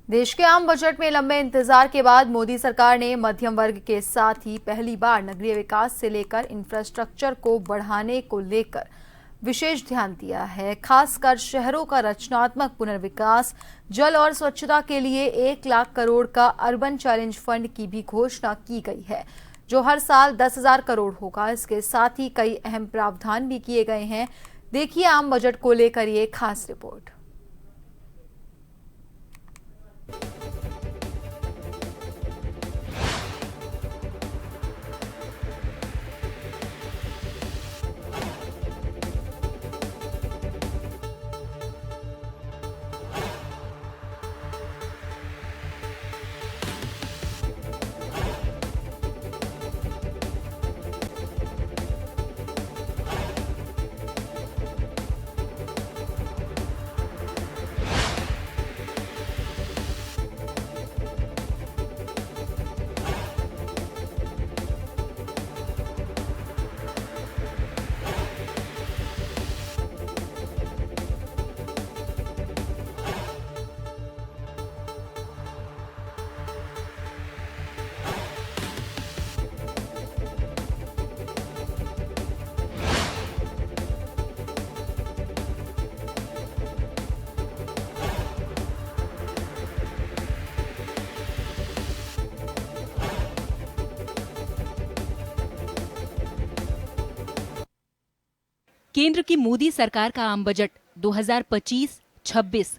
देश के आम बजट में लंबे इंतजार के बाद मोदी सरकार ने मध्यम वर्ग के साथ ही पहली बार नगरीय विकास से लेकर इंफ्रास्ट्रक्चर को बढ़ाने को लेकर विशेष ध्यान दिया है। खासकर शहरों का रचनात्मक पुनर्विकास, जल और स्वच्छता के लिए 1 लाख करोड़ का अर्बन चैलेंज फंड की भी घोषणा की गई है, जो हर साल 10,000 करोड़ होगा। इसके साथ ही कई अहम प्रावधान भी किए गए हैं। देखिए आम बजट को लेकर ये खास रिपोर्ट। केंद्र की मोदी सरकार का आम बजट 2025-26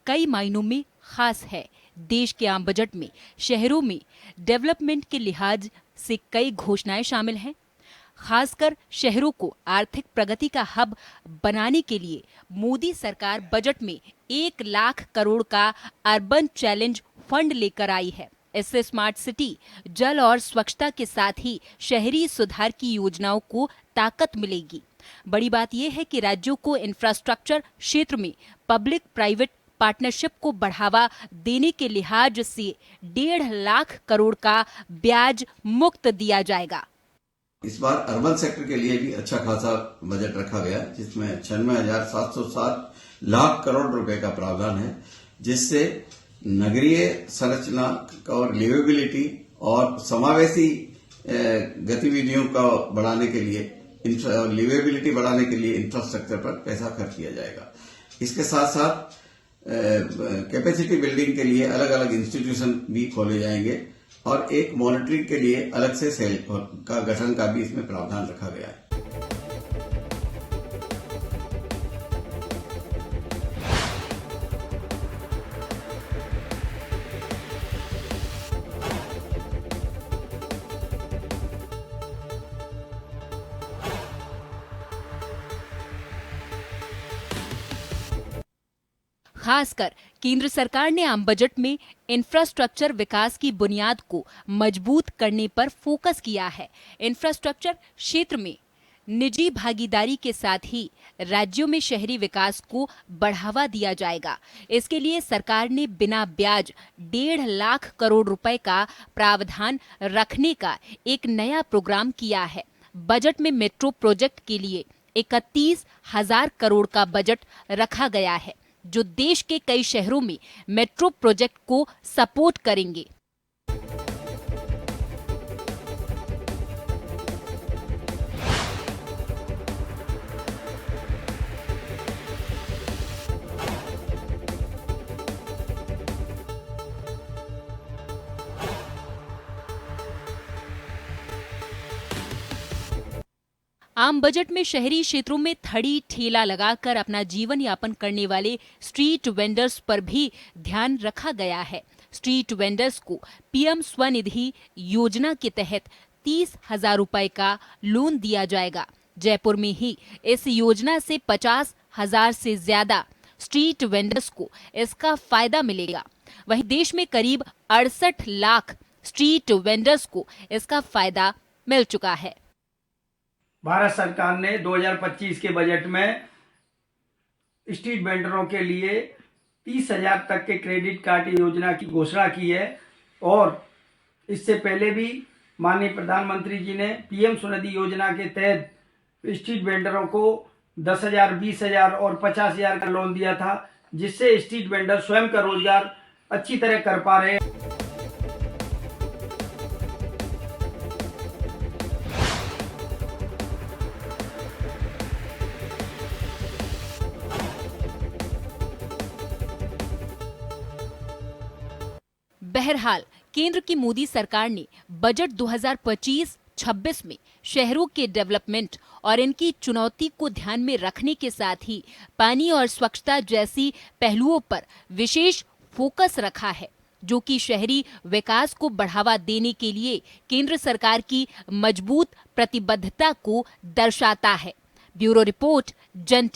कई मायनों में खास है। देश के आम बजट में शहरों में डेवलपमेंट के लिहाज से कई घोषणाएं शामिल हैं। खासकर शहरों को आर्थिक प्रगति का हब बनाने के लिए मोदी सरकार बजट में 1 लाख करोड़ का अर्बन चैलेंज फंड लेकर आई है। इससे स्मार्ट सिटी, जल और स्वच्छता के साथ ही शहरी सुधार की योजनाओं को ताकत मिलेगी। बड़ी बात यह है कि राज्यों को इंफ्रास्ट्रक्चर क्षेत्र में पब्लिक प्राइवेट पार्टनरशिप को बढ़ावा देने के लिहाज से 1.5 लाख करोड़ का ब्याज मुक्त दिया जाएगा। इस बार अर्बन सेक्टर के लिए भी अच्छा खासा बजट रखा गया, जिसमें 96,707 लाख करोड़ रुपए का प्रावधान है, जिससे नगरीय संरचना और लिवेबिलिटी और समावेशी गतिविधियों का बढ़ाने के लिए, लिवेबिलिटी बढ़ाने के लिए इंफ्रास्ट्रक्चर पर पैसा खर्च किया जाएगा। इसके साथ साथ कैपेसिटी बिल्डिंग के लिए अलग अलग इंस्टीट्यूशन भी खोले जाएंगे और एक मॉनिटरिंग के लिए अलग से सेल का गठन का भी इसमें प्रावधान रखा गया है। खासकर केंद्र सरकार ने आम बजट में इंफ्रास्ट्रक्चर विकास की बुनियाद को मजबूत करने पर फोकस किया है। इंफ्रास्ट्रक्चर क्षेत्र में निजी भागीदारी के साथ ही राज्यों में शहरी विकास को बढ़ावा दिया जाएगा। इसके लिए सरकार ने बिना ब्याज 1.5 लाख करोड़ रुपए का प्रावधान रखने का एक नया प्रोग्राम किया है। बजट में मेट्रो प्रोजेक्ट के लिए 31,000 करोड़ का बजट रखा गया है, जो देश के कई शहरों में मेट्रो प्रोजेक्ट को सपोर्ट करेंगे। आम बजट में शहरी क्षेत्रों में थड़ी ठेला लगाकर अपना जीवन यापन करने वाले स्ट्रीट वेंडर्स पर भी ध्यान रखा गया है। स्ट्रीट वेंडर्स को पीएम स्वनिधि योजना के तहत 30,000 रुपए का लोन दिया जाएगा। जयपुर में ही इस योजना से 50,000 से ज्यादा स्ट्रीट वेंडर्स को इसका फायदा मिलेगा। वहीं देश में करीब 68 लाख स्ट्रीट वेंडर्स को इसका फायदा मिल चुका है। भारत सरकार ने 2025 के बजट में स्ट्रीट वेंडरों के लिए 30,000 तक के क्रेडिट कार्ड योजना की घोषणा की है और इससे पहले भी माननीय प्रधानमंत्री जी ने पीएम स्वनिधि योजना के तहत स्ट्रीट वेंडरों को 10,000, 20,000 और 50,000 का लोन दिया था, जिससे स्ट्रीट वेंडर स्वयं का रोजगार अच्छी तरह कर पा रहे हैं। बहरहाल केंद्र की मोदी सरकार ने बजट 2025-26 में शहरों के डेवलपमेंट और इनकी चुनौती को ध्यान में रखने के साथ ही पानी और स्वच्छता जैसी पहलुओं पर विशेष फोकस रखा है, जो कि शहरी विकास को बढ़ावा देने के लिए केंद्र सरकार की मजबूत प्रतिबद्धता को दर्शाता है। ब्यूरो रिपोर्ट, जन टीवी।